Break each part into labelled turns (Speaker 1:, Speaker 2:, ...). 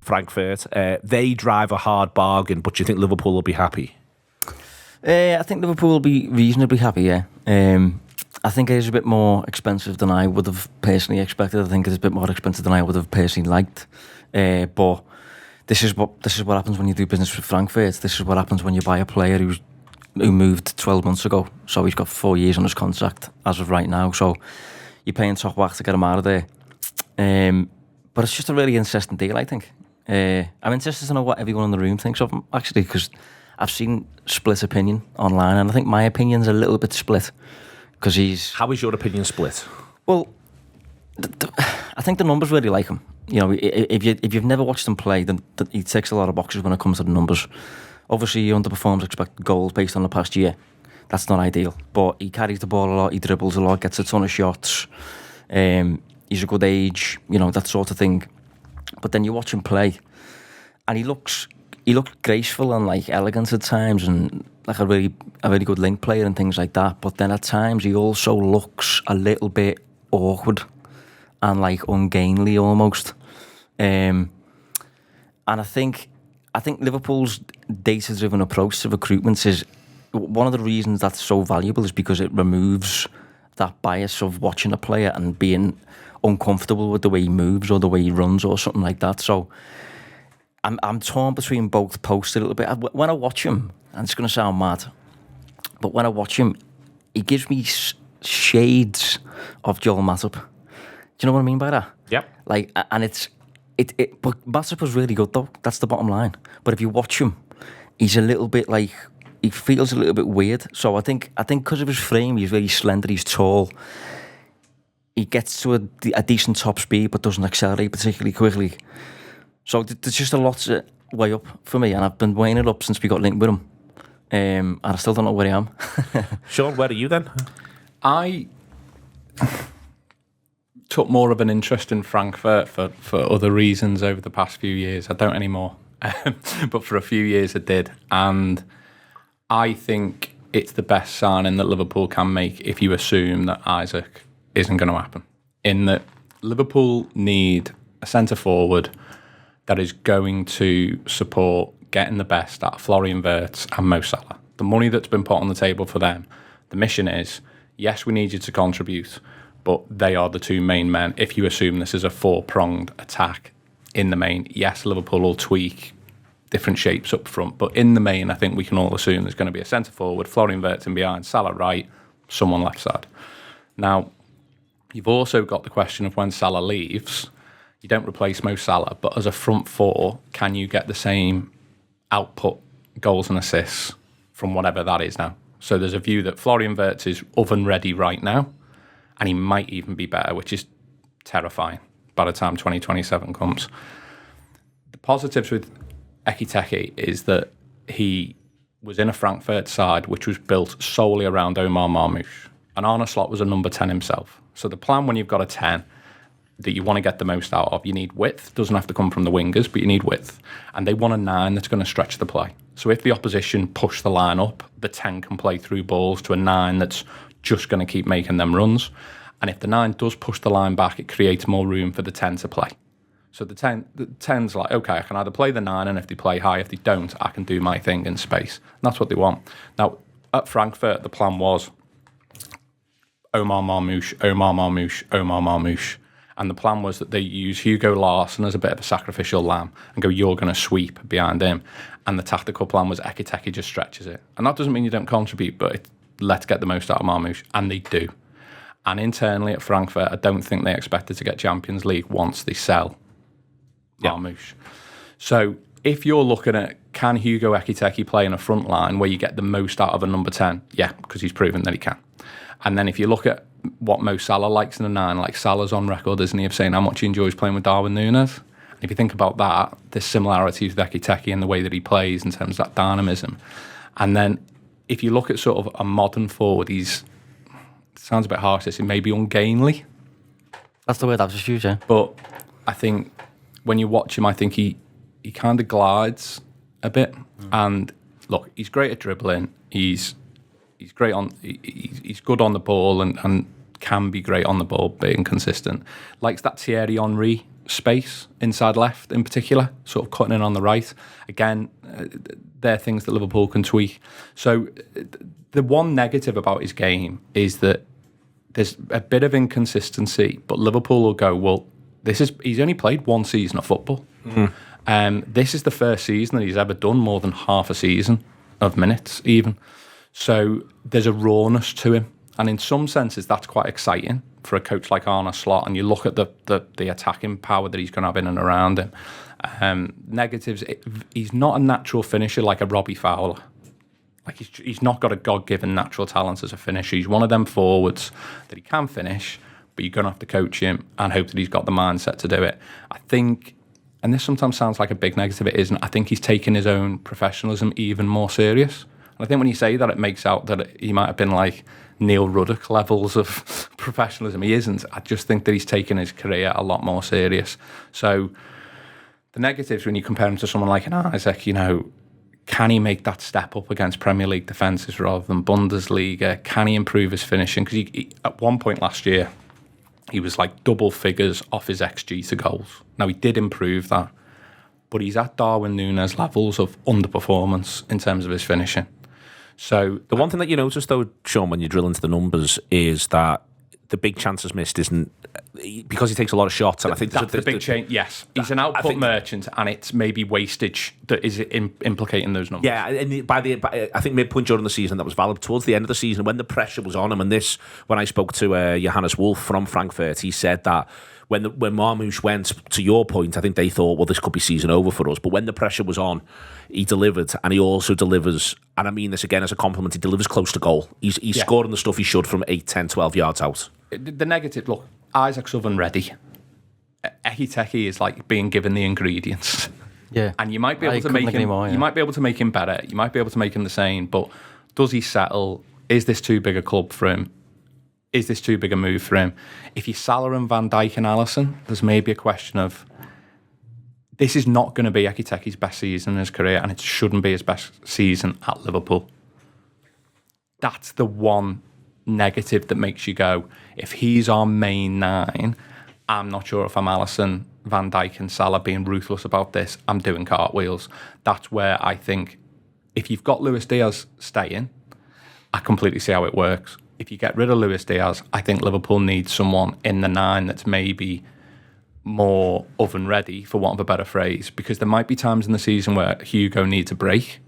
Speaker 1: Frankfurt. They drive a hard bargain, but do you think Liverpool will be happy?
Speaker 2: I think Liverpool will be reasonably happy, yeah. I think it is a bit more expensive than I would have personally expected. I think it's a bit more expensive than I would have personally liked. But this is what happens when you do business with Frankfurt. This is what happens when you buy a player who moved 12 months ago. So he's got 4 years on his contract as of right now. So you're paying top whack to get him out of there. But it's just a really interesting deal, I think. I'm interested to know what everyone in the room thinks of him, actually, because I've seen split opinion online, and I think my opinion's a little bit split. Because he's...
Speaker 1: How is your opinion split?
Speaker 2: Well, I think the numbers really like him. You know, if you've never watched him play, then he ticks a lot of boxes when it comes to the numbers. Obviously, he underperforms expected goals based on the past year. That's not ideal. But he carries the ball a lot, he dribbles a lot, gets a ton of shots. He's a good age, you know, that sort of thing. But then you watch him play, and he looks graceful and like elegant at times, and like a really good link player and things like that. But then at times he also looks a little bit awkward and like ungainly almost. And I think Liverpool's data-driven approach to recruitment is one of the reasons that's so valuable, is because it removes that bias of watching a player and being uncomfortable with the way he moves or the way he runs or something like that. So I'm torn between both posts a little bit. When I watch him, and it's going to sound mad, but when I watch him, he gives me shades of Joel Matip. Do you know what I mean by that?
Speaker 1: Yep.
Speaker 2: Like, and but Matip was really good though. That's the bottom line. But if you watch him, he's a little bit like, he feels a little bit weird. So I think because of his frame, he's very slender, he's tall. He gets to a decent top speed, but doesn't accelerate particularly quickly. So there's just a lot to weigh up for me, and I've been weighing it up since we got linked with him. And I still don't know where I am.
Speaker 1: Sean, where are you then?
Speaker 3: I took more of an interest in Frankfurt for other reasons over the past few years. I don't anymore. But for a few years I did. And I think it's the best signing that Liverpool can make if you assume that Isaac isn't going to happen. In that Liverpool need a centre-forward that is going to support getting the best out of Florian Wirtz and Mo Salah. The money that's been put on the table for them, the mission is, yes, we need you to contribute, but they are the two main men. If you assume this is a four-pronged attack in the main, yes, Liverpool will tweak different shapes up front, but in the main, I think we can all assume there's going to be a centre-forward, Florian Wirtz in behind, Salah right, someone left side. Now, you've also got the question of when Salah leaves, you don't replace Mo Salah, but as a front four, can you get the same output, goals and assists from whatever that is now? So there's a view that Florian Wirtz is oven ready right now, and he might even be better, which is terrifying by the time 2027 comes. The positives with Ekitike is that he was in a Frankfurt side which was built solely around Omar Marmoush, and Arne Slot was a number 10 himself. So the plan when you've got a 10 that you want to get the most out of, you need width. Doesn't have to come from the wingers, but you need width. And they want a 9 that's going to stretch the play. So if the opposition push the line up, the 10 can play through balls to a 9 that's just going to keep making them runs. And if the 9 does push the line back, it creates more room for the 10 to play. So the 10's like, okay, I can either play the 9, and if they play high, if they don't, I can do my thing in space. And that's what they want. Now, at Frankfurt, the plan was Omar Marmoush, Omar Marmoush, Omar Marmoush. And the plan was that they use Hugo Larsson as a bit of a sacrificial lamb and go, you're going to sweep behind him. And the tactical plan was Ekitike just stretches it. And that doesn't mean you don't contribute, but let's get the most out of Marmoush. And they do. And internally at Frankfurt, I don't think they expected to get Champions League once they sell Marmoush. So if you're looking at, can Hugo Ekitike play in a front line where you get the most out of a number 10? Yeah, because he's proven that he can. And then if you look at what Mo Salah likes in a 9, like Salah's on record, isn't he, of saying how much he enjoys playing with Darwin Núñez? And if you think about that, there's similarities with Ekitike in the way that he plays in terms of that dynamism. And then if you look at sort of a modern forward, sounds a bit harsh, he may be ungainly.
Speaker 2: That's the word I've just used, yeah.
Speaker 3: But I think when you watch him, I think he kind of glides a bit. And look, he's great at dribbling. He's great on. He's good on the ball and can be great on the ball, being consistent. Likes that Thierry Henry space inside left in particular, sort of cutting in on the right. Again, they're things that Liverpool can tweak. So the one negative about his game is that there's a bit of inconsistency, but Liverpool will go, well, he's only played one season of football. This is the first season that he's ever done more than half a season of minutes even. So there's a rawness to him. And in some senses, that's quite exciting for a coach like Arne Slot. And you look at the attacking power that he's going to have in and around him. Negatives, he's not a natural finisher like a Robbie Fowler. Like he's not got a God-given natural talent as a finisher. He's one of them forwards that he can finish, but you're going to have to coach him and hope that he's got the mindset to do it. I think, and this sometimes sounds like a big negative, it isn't. I think he's taken his own professionalism even more serious. And I think when you say that, it makes out that he might have been like Neil Ruddock levels of professionalism. He isn't. I just think that he's taken his career a lot more serious. So the negatives, when you compare him to someone like an Isaac, can he make that step up against Premier League defences rather than Bundesliga? Can he improve his finishing? Because he, at one point last year, he was like double figures off his XG to goals. Now, he did improve that, but he's at Darwin Núñez levels of underperformance in terms of his finishing. So
Speaker 1: the one thing that you notice, though, Sean, when you drill into the numbers, is that the big chances missed isn't because he takes a lot of shots, and I think
Speaker 3: that's the big change. Yes, he's an output merchant, and it's maybe wastage that is implicating those numbers.
Speaker 1: Yeah, and by I think midpoint during the season that was valid. Towards the end of the season, when the pressure was on him, and when I spoke to Johannes Wolf from Frankfurt, he said that when Marmoush went, to your point, I think they thought, well, this could be season over for us. But when the pressure was on, he delivered, and he also delivers, and I mean this again as a compliment, he delivers close to goal. He's scoring the stuff he should from 8, 10, 12 yards out.
Speaker 3: The negative, look, Isaac's oven ready. Ekitike is like being given the ingredients.
Speaker 2: Yeah.
Speaker 3: And you might be able to make him you might be able to make him better. You might be able to make him the same, but does he settle? Is this too big a club for him? Is this too big a move for him? If you Salah and Van Dijk and Alisson, there's maybe a question of this is not going to be Ekiteke's best season in his career, and it shouldn't be his best season at Liverpool. That's the one negative that makes you go, if he's our main 9, I'm not sure if I'm Alisson, Van Dijk and Salah being ruthless about this. I'm doing cartwheels. That's where I think if you've got Luis Diaz staying, I completely see how it works. If you get rid of Luis Diaz, I think Liverpool needs someone in the 9 that's maybe more oven ready, for want of a better phrase, because there might be times in the season where Hugo needs a break.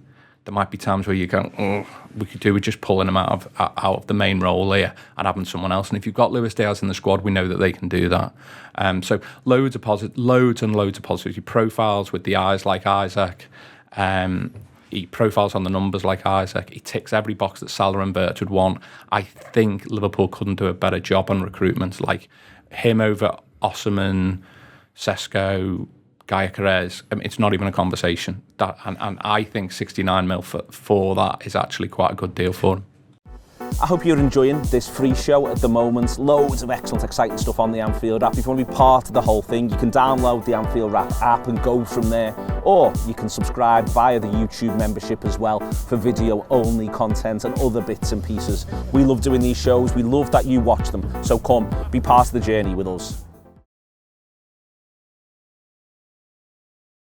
Speaker 3: There might be times where you go, we could do with just pulling him out of the main role here and having someone else. And if you've got Luis Diaz in the squad, we know that they can do that. So loads and loads of positivity. Profiles with the eyes like Isaac. He profiles on the numbers like Isaac. He ticks every box that Salah and Birch would want. I think Liverpool couldn't do a better job on recruitment. Like him over Osimhen, Sesko, Gyökeres, it's not even a conversation. And I think 69 mil for that is actually quite a good deal for him.
Speaker 4: I hope you're enjoying this free show at the moment. Loads of excellent, exciting stuff on the Anfield app. If you want to be part of the whole thing, you can download the Anfield app and go from there. Or you can subscribe via the YouTube membership as well for video-only content and other bits and pieces. We love doing these shows. We love that you watch them. So come, be part of the journey with us.